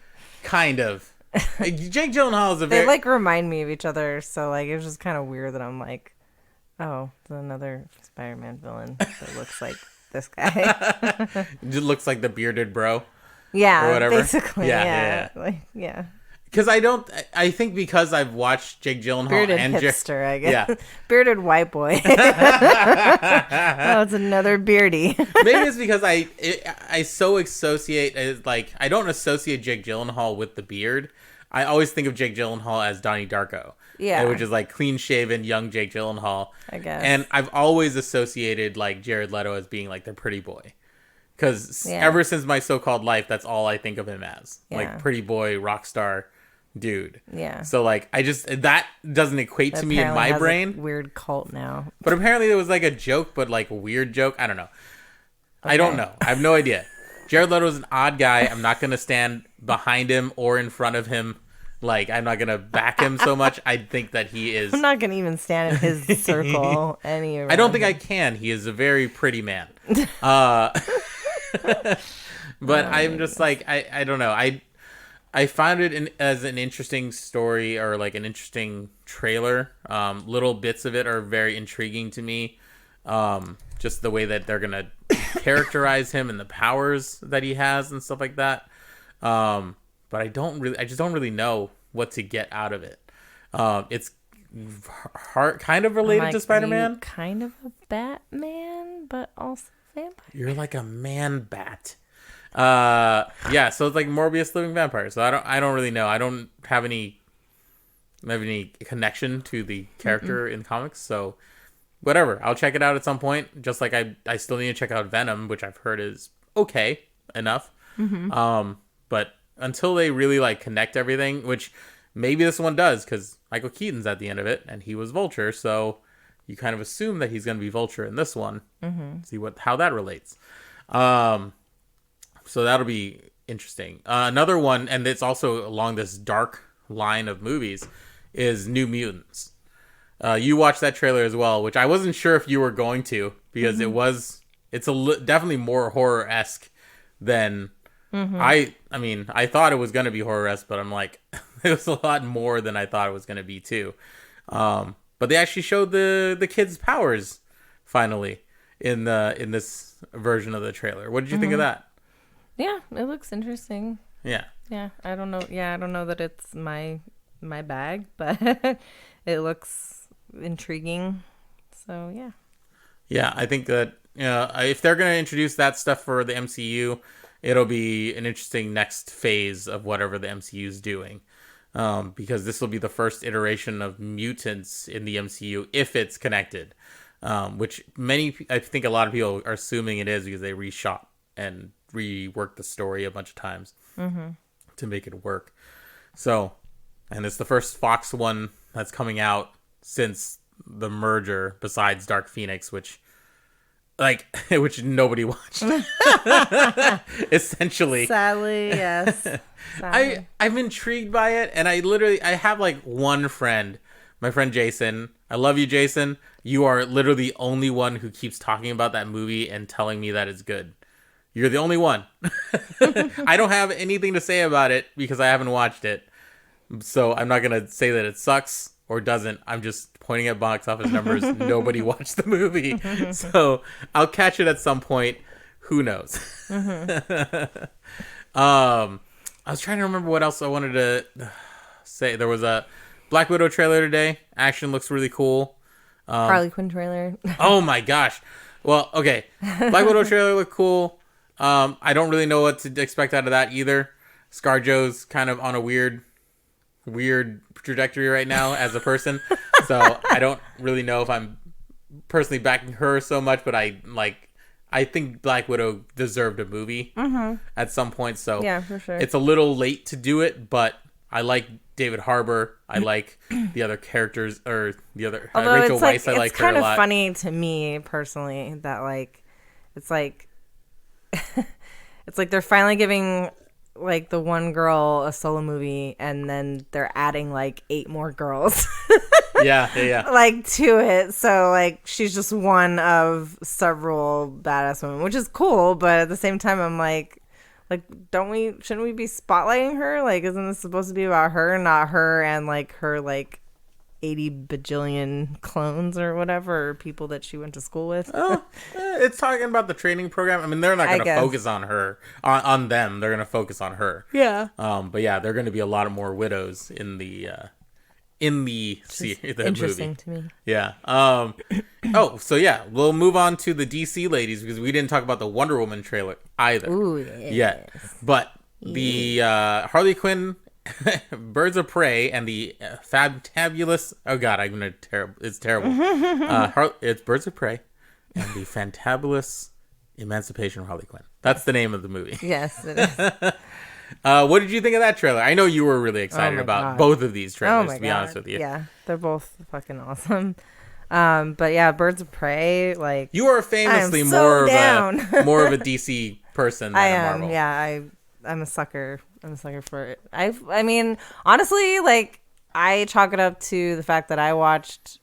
kind of. Jake Gyllenhaal is They like remind me of each other, so like it was just kind of weird that I'm like, oh, there's another Spider-Man villain that looks like this guy. It just looks like the bearded bro. Yeah, or whatever. Basically. Yeah. Like, yeah. Because I think because I've watched Jake Gyllenhaal bearded and hipster, I guess. Yeah. Bearded white boy. Oh, it's another beardy. Maybe it's because I so associate, like, I don't associate Jake Gyllenhaal with the beard. I always think of Jake Gyllenhaal as Donnie Darko. Yeah. Which is like clean shaven young Jake Gyllenhaal. I guess. And I've always associated like Jared Leto as being like the pretty boy. Because ever since My So-Called Life, that's all I think of him as. Yeah. Like pretty boy, rock star dude. Yeah. So like that doesn't equate to me in my brain. A weird cult now. But apparently it was like a joke, but like a weird joke. I don't know. Okay. I don't know. I have no idea. Jared Leto is an odd guy. I'm not going to stand behind him or in front of him. Like, I'm not going to back him so much. I think that he is... I'm not going to even stand in his circle. I don't think I can. He is a very pretty man. But I'm just like, I don't know. I found it as an interesting story, or like an interesting trailer. Little bits of it are very intriguing to me. Just the way that they're gonna characterize him and the powers that he has and stuff like that. But I just don't really know what to get out of it. It's kind of related to Spider-Man. Kind of a Batman, but also vampire. You're like a man bat. Yeah, so it's like Morbius living vampire. So I don't really know. I don't have any connection to the character in comics. So whatever, I'll check it out at some point. Just like I still need to check out Venom, which I've heard is okay enough. But until they really like connect everything, which maybe this one does, because Michael Keaton's at the end of it, and he was Vulture, so you kind of assume that he's going to be Vulture in this one. See how that relates. So that'll be interesting. Another one, and it's also along this dark line of movies, is New Mutants. You watched that trailer as well, which I wasn't sure if you were going to, because it's definitely more horror-esque than I mean, I thought it was going to be horror-esque, but I'm like, it was a lot more than I thought it was going to be too. But they actually showed the kids' powers finally in this version of the trailer. What did you think of that? Yeah, it looks interesting. Yeah. Yeah, I don't know. Yeah, I don't know that it's my bag, but it looks intriguing. So, yeah. Yeah, I think that if they're going to introduce that stuff for the MCU, it'll be an interesting next phase of whatever the MCU is doing. Because this will be the first iteration of mutants in the MCU if it's connected. Which I think a lot of people are assuming it is, because they reshot and reworked the story a bunch of times to make it work. So, and it's the first Fox one that's coming out since the merger, besides Dark Phoenix, which nobody watched. Essentially. Sadly, yes. Sadly. I'm intrigued by it, and I have like one friend, my friend Jason. I love you, Jason. You are literally the only one who keeps talking about that movie and telling me that it's good. You're the only one. I don't have anything to say about it because I haven't watched it. So I'm not going to say that it sucks or doesn't. I'm just pointing at box office numbers. Nobody watched the movie. So I'll catch it at some point. Who knows? I was trying to remember what else I wanted to say. There was a Black Widow trailer today. Action looks really cool. Harley Quinn trailer. Oh my gosh. Well, okay. Black Widow trailer looked cool. I don't really know what to expect out of that either. ScarJo's kind of on a weird trajectory right now as a person. So I don't really know if I'm personally backing her so much, but I think Black Widow deserved a movie at some point. So yeah, for sure. It's a little late to do it, but I like David Harbour. I like the other characters, or the other Rachel Weisz. I like her a lot. It's kind of funny to me personally that it's like they're finally giving like the one girl a solo movie, and then they're adding like 8 more girls. Yeah. Like to it. So like she's just one of several badass women, which is cool, but at the same time I'm like shouldn't we be spotlighting her? Like, isn't this supposed to be about her, not her and like her like 80 bajillion clones or whatever, or people that she went to school with? It's talking about the training program. I mean, they're not going to focus on her, on them. They're going to focus on her. Yeah. But yeah, there are going to be a lot of more widows in the interesting movie. To me. Yeah. So yeah, we'll move on to the DC ladies, because we didn't talk about the Wonder Woman trailer either. Ooh, yes. Yeah. But the Harley Quinn, Birds of Prey, and the Fantabulous. Oh God, it's terrible. It's Birds of Prey and the Fantabulous Emancipation of Harley Quinn. That's the name of the movie. Yes, it is. What did you think of that trailer? I know you were really excited about both of these trailers, to be honest with you. Yeah, they're both fucking awesome. But yeah, Birds of Prey, like, you are famously more of a DC person than a Marvel. Yeah, I'm a sucker. I'm a sucker for it. I mean, honestly, like, I chalk it up to the fact that I watched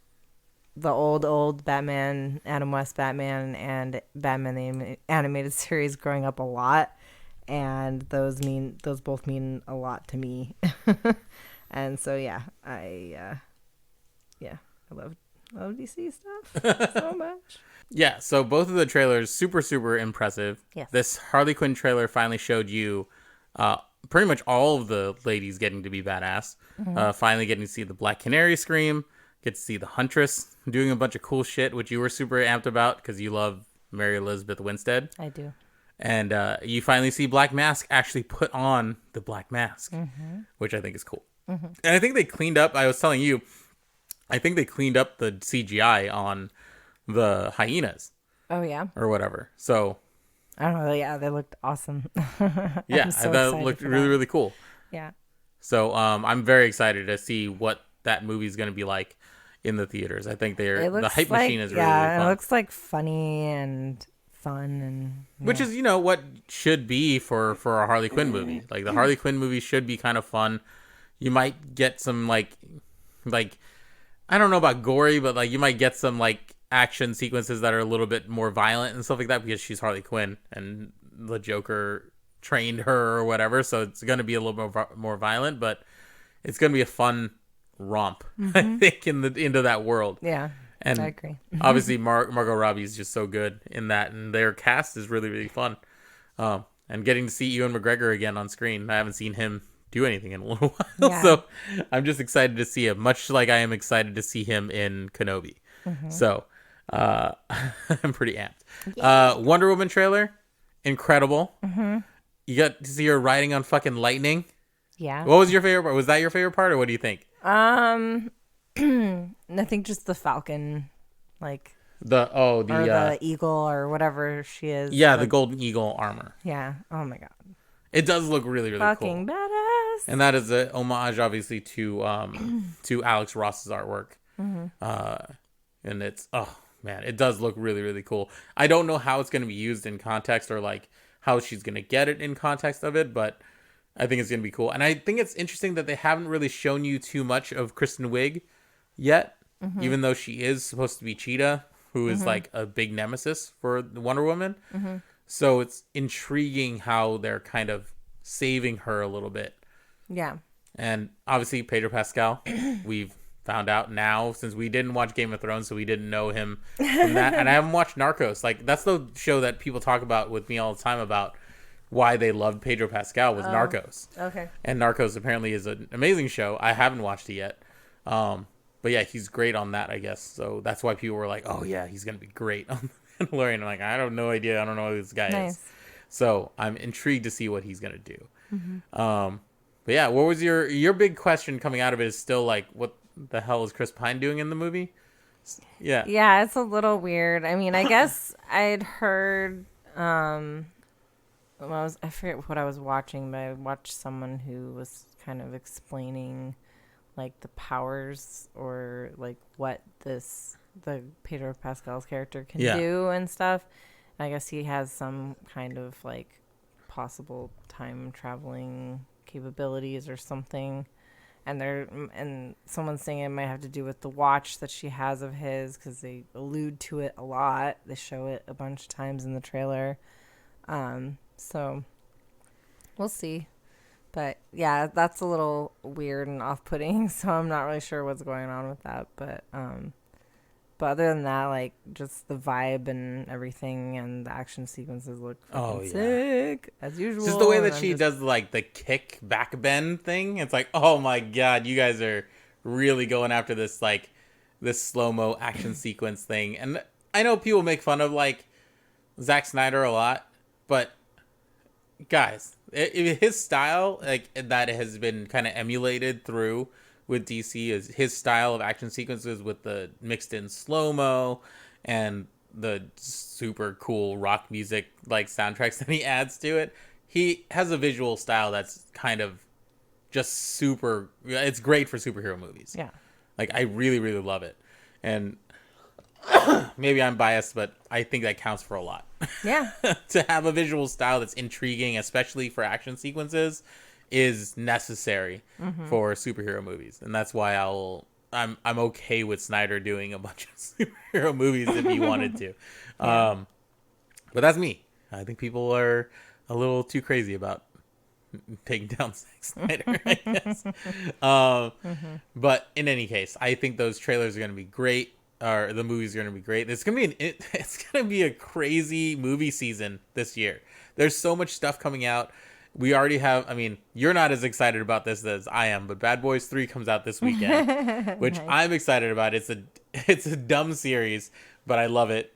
the old Batman, Adam West Batman, and Batman the Animated Series growing up a lot. and those both mean a lot to me. And so I love DC stuff so much. Yeah, so both of the trailers super impressive. Yes. This Harley Quinn trailer finally showed you pretty much all of the ladies getting to be badass. Finally getting to see the Black Canary scream, get to see the Huntress doing a bunch of cool shit, which you were super amped about because you love Mary Elizabeth Winstead. I do. And you finally see Black Mask actually put on the Black Mask, which I think is cool. And I think they cleaned up, I was telling you, I think they cleaned up the CGI on the hyenas. Oh, yeah? Or whatever. So... I don't know. Yeah, they looked awesome. Yeah, that looked really cool. Yeah. So I'm very excited to see what that movie's going to be like in the theaters. I think the hype machine is really fun. It looks like funny and fun. And which is, what should be for a Harley Quinn movie. Like, the Harley Quinn movie should be kind of fun. You might get some, like I don't know about gory, but, like, you might get some, like, action sequences that are a little bit more violent and stuff like that because she's Harley Quinn and the Joker trained her or whatever. So it's going to be a little more violent, but it's going to be a fun romp, I think, into that world. Yeah, and I agree. Obviously, Margot Robbie is just so good in that, and their cast is really fun. And getting to see Ewan McGregor again on screen, I haven't seen him do anything in a little while, so I'm just excited to see him, much like I am excited to see him in Kenobi. So I'm pretty amped. Wonder Woman trailer, incredible. You got to see her riding on fucking lightning. Yeah. What was your favorite part? Was that your favorite part, or what do you think? I think just the Falcon, like the the eagle or whatever she is. Yeah, the golden eagle armor. Yeah. Oh my god. It does look really fucking cool. Badass. And that is a homage, obviously, to Alex Ross's artwork. And it's man, it does look really cool. I don't know how it's going to be used in context or like how she's going to get it in context of it, but I think it's going to be cool. And I think it's interesting that they haven't really shown you too much of Kristen Wiig yet, even though she is supposed to be Cheetah, who is like a big nemesis for Wonder Woman. So it's intriguing how they're kind of saving her a little bit. Yeah. And obviously Pedro Pascal, we've found out now, since we didn't watch Game of Thrones, so we didn't know him from that. And I haven't watched Narcos. Like, that's the show that people talk about with me all the time about why they loved Pedro Pascal was Narcos. Okay. And Narcos apparently is an amazing show. I haven't watched it yet. But yeah, he's great on that, I guess. So that's why people were like, oh yeah, he's going to be great on Mandalorian. I'm like, I have no idea. I don't know who this guy is. So I'm intrigued to see what he's going to do. But yeah, what was your big question coming out of it is still like, what the hell is Chris Pine doing in the movie? Yeah, it's a little weird. I mean, I guess I'd heard I forget what I was watching, but I watched someone who was kind of explaining like the powers or like what the Pedro Pascal's character can do and stuff. And I guess he has some kind of like possible time traveling capabilities or something. And someone's saying it might have to do with the watch that she has of his, because they allude to it a lot. They show it a bunch of times in the trailer. So we'll see. But yeah, that's a little weird and off-putting, so I'm not really sure what's going on with that. But other than that, like, just the vibe and everything and the action sequences look sick, as usual. Just the way that she does, like, the kick back bend thing. It's like, oh my god, you guys are really going after this, like, this slow-mo action sequence thing. And I know people make fun of, like, Zack Snyder a lot, but guys, his style, like, that has been kind of emulated through with DC is his style of action sequences with the mixed in slow-mo and the super cool rock music like soundtracks that he adds to it. He has a visual style that's kind of just super, it's great for superhero movies. Yeah. Like, I really love it. And maybe I'm biased, but I think that counts for a lot. Yeah. To have a visual style that's intriguing, especially for action sequences, is necessary for superhero movies. And that's why I'm okay with Snyder doing a bunch of superhero movies if he wanted to. But that's me. I think people are a little too crazy about taking down Zack Snyder, I guess. But in any case, I think those trailers are going to be great. Or the movies are going to be great. It's going to be a crazy movie season this year. There's so much stuff coming out. We already have, I mean, you're not as excited about this as I am, but Bad Boys 3 comes out this weekend, which Nice. I'm excited about. It's a dumb series, but I love it.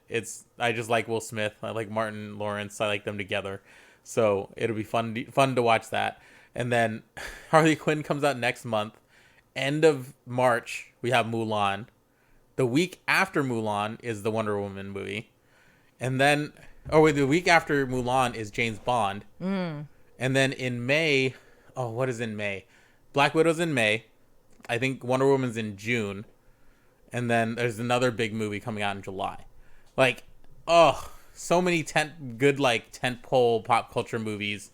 I just like Will Smith. I like Martin Lawrence. I like them together. So it'll be fun to watch that. And then Harley Quinn comes out next month. End of March, we have Mulan. The week after Mulan is the Wonder Woman movie. And then, the week after Mulan is James Bond. And then in May, what is in May? Black Widow's in May. I think Wonder Woman's in June. And then there's another big movie coming out in July. Like, so many good tentpole pop culture movies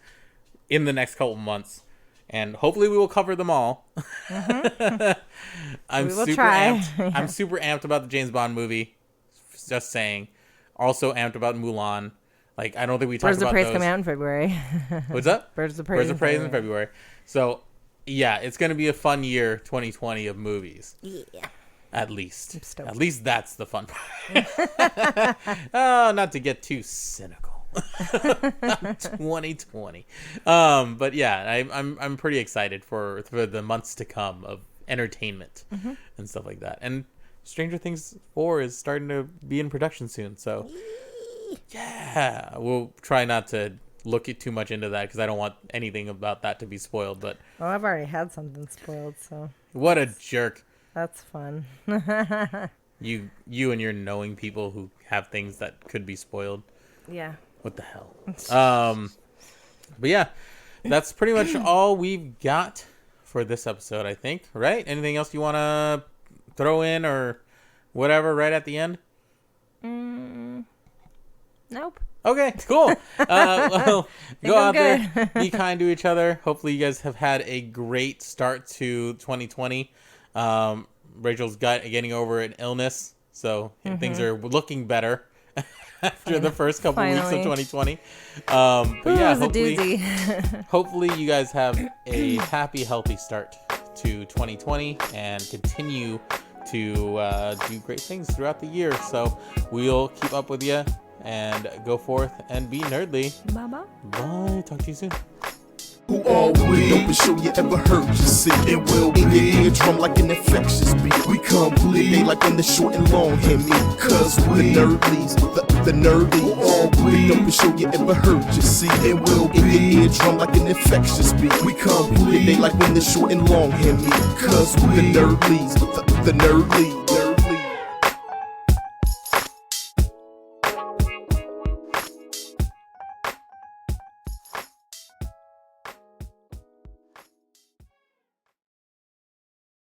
in the next couple months. And hopefully we will cover them all. I'm super amped. I'm super amped about the James Bond movie. Just saying. Also amped about Mulan. Like, I don't think we talked about those. Birds of Prey coming out in February. What's up? Birds of Prey in February. So, yeah, it's going to be a fun year, 2020, of movies. Yeah. At least. At least that's the fun part. Not to get too cynical. 2020. But yeah, I'm pretty excited for the months to come of entertainment and stuff like that. And Stranger Things 4 is starting to be in production soon, so yeah, we'll try not to look too much into that because I don't want anything about that to be spoiled. But I've already had something spoiled, so what a jerk. That's fun. You and your knowing people who have things that could be spoiled. Yeah. What the hell? But yeah, that's pretty much all we've got for this episode, I think. Right? Anything else you want to throw in or whatever right at the end? Nope. Okay, cool. Well, go out there, be kind to each other. Hopefully you guys have had a great start to 2020. Rachel's getting over an illness, so things are looking better. After the first couple weeks of 2020. But yeah, hopefully you guys have a happy, healthy start to 2020 and continue to do great things throughout the year. So we'll keep up with you and go forth and be nerdly. Bye-bye. Bye. Talk to you soon. Who always don't show you ever heard you see it will be in your eardrum like an infectious beat. We complete they like when the short and long hear me. Cause we the nerdlies, the nerdy always don't show you ever heard you see it will be in your eardrum like an infectious beat. We complete they like when the short and long hear me. Cause we the nerdlies, the nerdy